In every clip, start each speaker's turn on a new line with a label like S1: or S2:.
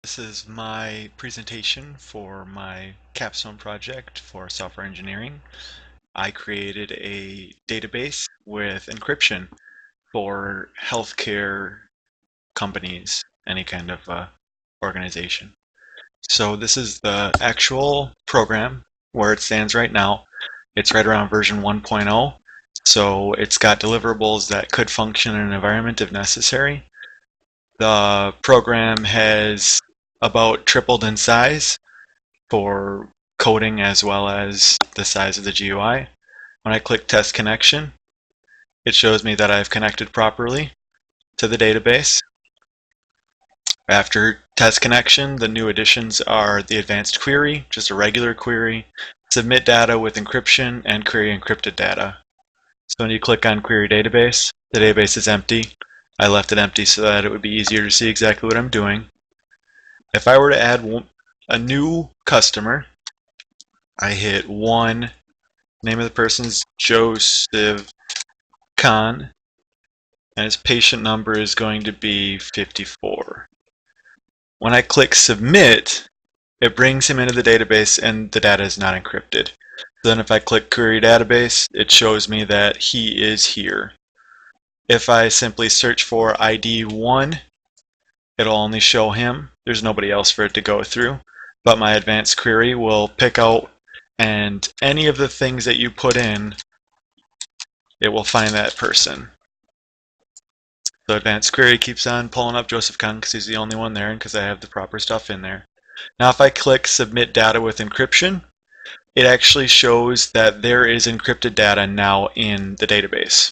S1: This is my presentation for my Capstone project for software engineering. I created a database with encryption for healthcare companies, any kind of organization. So this is the actual program where it stands right now. It's right around version 1.0. So it's got deliverables that could function in an environment if necessary. The program has about tripled in size for coding as well as the size of the GUI. When I click test connection, it shows me that I've connected properly to the database. After test connection, the new additions are the advanced query, just a regular query, submit data with encryption, and query encrypted data. So when you click on query database, the database is empty. I left it empty so that it would be easier to see exactly what I'm doing. If I were to add a new customer, I hit 1, name of the person's Joseph Khan, and his patient number is going to be 54. When I click submit, it brings him into the database and the data is not encrypted. Then if I click query database, it shows me that he is here. If I simply search for ID 1, it'll only show him. There's nobody else for it to go through. But my advanced query will pick out, and any of the things that you put in, it will find that person. So advanced query keeps on pulling up Joseph Khan because he's the only one there and because I have the proper stuff in there. Now if I click submit data with encryption, it actually shows that there is encrypted data now in the database.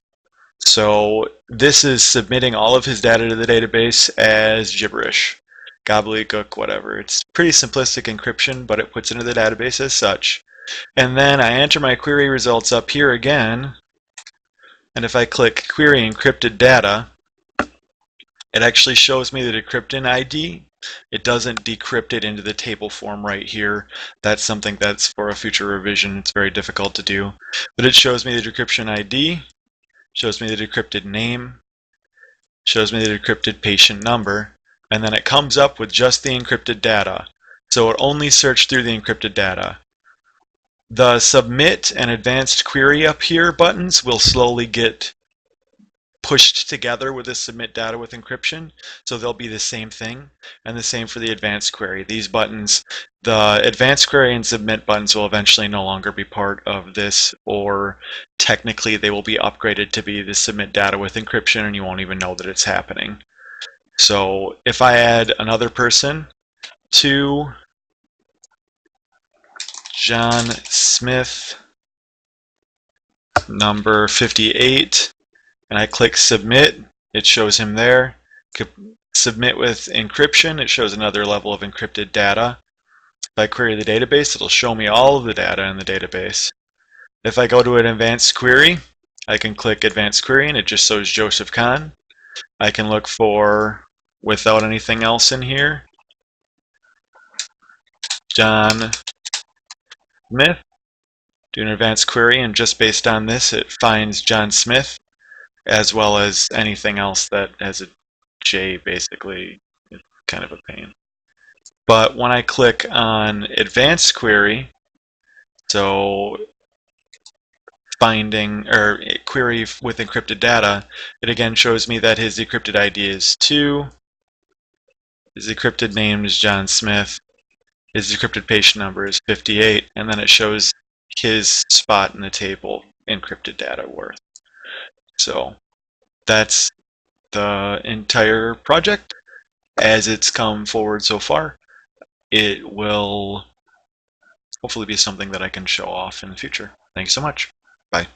S1: So this is submitting all of his data to the database as gibberish, gobbledygook, whatever. It's pretty simplistic encryption, but it puts into the database as such. And then I enter my query results up here again, and if I click query encrypted data, it actually shows me the decryption ID. It doesn't decrypt it into the table form right here. That's something that's for a future revision. It's very difficult to do. But it shows me the decryption ID, shows me the decrypted name, shows me the decrypted patient number, and then it comes up with just the encrypted data. So it only searched through the encrypted data. The submit and advanced query up here buttons will slowly get pushed together with the submit data with encryption, so they'll be the same thing, and the same for the advanced query. These buttons, the advanced query and submit buttons, will eventually no longer be part of this, or technically they will be upgraded to be the submit data with encryption and you won't even know that it's happening. So if I add another person to John Smith, number 58, and I click submit, it shows him there. Submit with encryption, it shows another level of encrypted data. If I query the database, it'll show me all of the data in the database. If I go to an advanced query, I can click advanced query and it just shows Joseph Khan. I can look for, without anything else in here, John Smith. Do an advanced query, and just based on this, it finds John Smith, as well as anything else that has a J, basically. It's kind of a pain. But when I click on advanced query, so finding or query with encrypted data, it again shows me that his decrypted ID is 2, his decrypted name is John Smith, his decrypted patient number is 58, and then it shows his spot in the table, encrypted data worth. So that's the entire project as it's come forward so far. It will hopefully be something that I can show off in the future. Thank you so much. Bye.